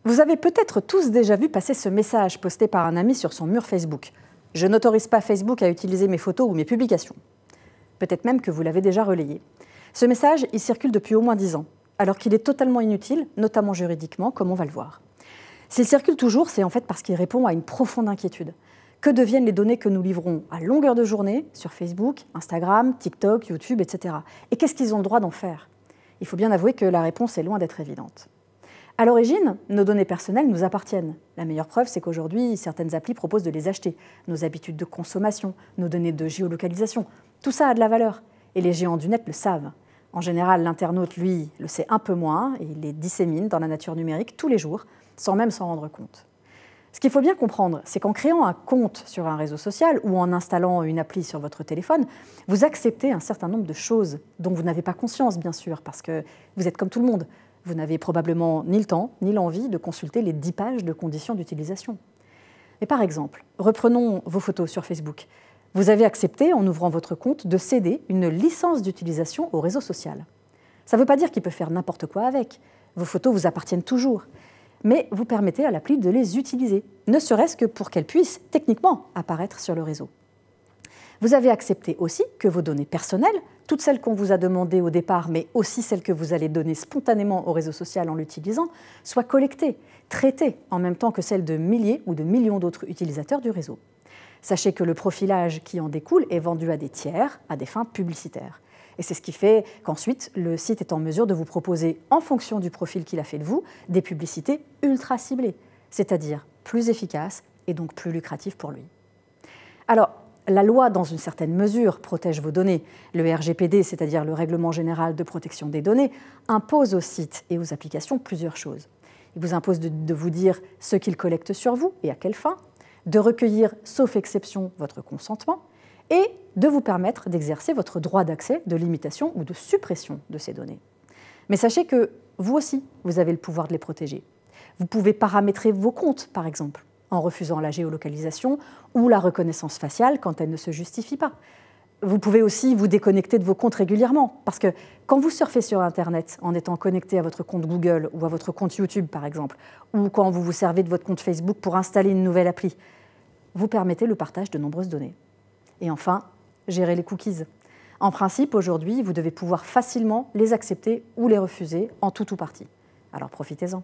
Vous avez peut-être tous déjà vu passer ce message posté par un ami sur son mur Facebook. « Je n'autorise pas Facebook à utiliser mes photos ou mes publications ». Peut-être même que vous l'avez déjà relayé. Ce message, il circule depuis au moins 10 ans, alors qu'il est totalement inutile, notamment juridiquement, comme on va le voir. S'il circule toujours, c'est en fait parce qu'il répond à une profonde inquiétude. Que deviennent les données que nous livrons à longueur de journée sur Facebook, Instagram, TikTok, YouTube, etc. Et qu'est-ce qu'ils ont le droit d'en faire? Il faut bien avouer que la réponse est loin d'être évidente. À l'origine, nos données personnelles nous appartiennent. La meilleure preuve, c'est qu'aujourd'hui, certaines applis proposent de les acheter. Nos habitudes de consommation, nos données de géolocalisation, tout ça a de la valeur. Et les géants du net le savent. En général, l'internaute, lui, le sait un peu moins et il les dissémine dans la nature numérique tous les jours, sans même s'en rendre compte. Ce qu'il faut bien comprendre, c'est qu'en créant un compte sur un réseau social ou en installant une appli sur votre téléphone, vous acceptez un certain nombre de choses dont vous n'avez pas conscience, bien sûr, parce que vous êtes comme tout le monde. Vous n'avez probablement ni le temps ni l'envie de consulter les 10 pages de conditions d'utilisation. Mais par exemple, reprenons vos photos sur Facebook. Vous avez accepté, en ouvrant votre compte, de céder une licence d'utilisation au réseau social. Ça ne veut pas dire qu'il peut faire n'importe quoi avec. Vos photos vous appartiennent toujours. Mais vous permettez à l'appli de les utiliser, ne serait-ce que pour qu'elles puissent techniquement apparaître sur le réseau. Vous avez accepté aussi que vos données personnelles, toutes celles qu'on vous a demandées au départ, mais aussi celles que vous allez donner spontanément au réseau social en l'utilisant, soient collectées, traitées, en même temps que celles de milliers ou de millions d'autres utilisateurs du réseau. Sachez que le profilage qui en découle est vendu à des tiers, à des fins publicitaires. Et c'est ce qui fait qu'ensuite, le site est en mesure de vous proposer, en fonction du profil qu'il a fait de vous, des publicités ultra ciblées, c'est-à-dire plus efficaces et donc plus lucratives pour lui. Alors, la loi, dans une certaine mesure, protège vos données. Le RGPD, c'est-à-dire le Règlement général de protection des données, impose aux sites et aux applications plusieurs choses. Il vous impose de vous dire ce qu'il collecte sur vous et à quelle fin, de recueillir, sauf exception, votre consentement, et de vous permettre d'exercer votre droit d'accès, de limitation ou de suppression de ces données. Mais sachez que vous aussi, vous avez le pouvoir de les protéger. Vous pouvez paramétrer vos comptes, par exemple, en refusant la géolocalisation ou la reconnaissance faciale quand elle ne se justifie pas. Vous pouvez aussi vous déconnecter de vos comptes régulièrement, parce que quand vous surfez sur Internet en étant connecté à votre compte Google ou à votre compte YouTube, par exemple, ou quand vous vous servez de votre compte Facebook pour installer une nouvelle appli, vous permettez le partage de nombreuses données. Et enfin, gérer les cookies. En principe, aujourd'hui, vous devez pouvoir facilement les accepter ou les refuser en tout ou partie. Alors profitez-en.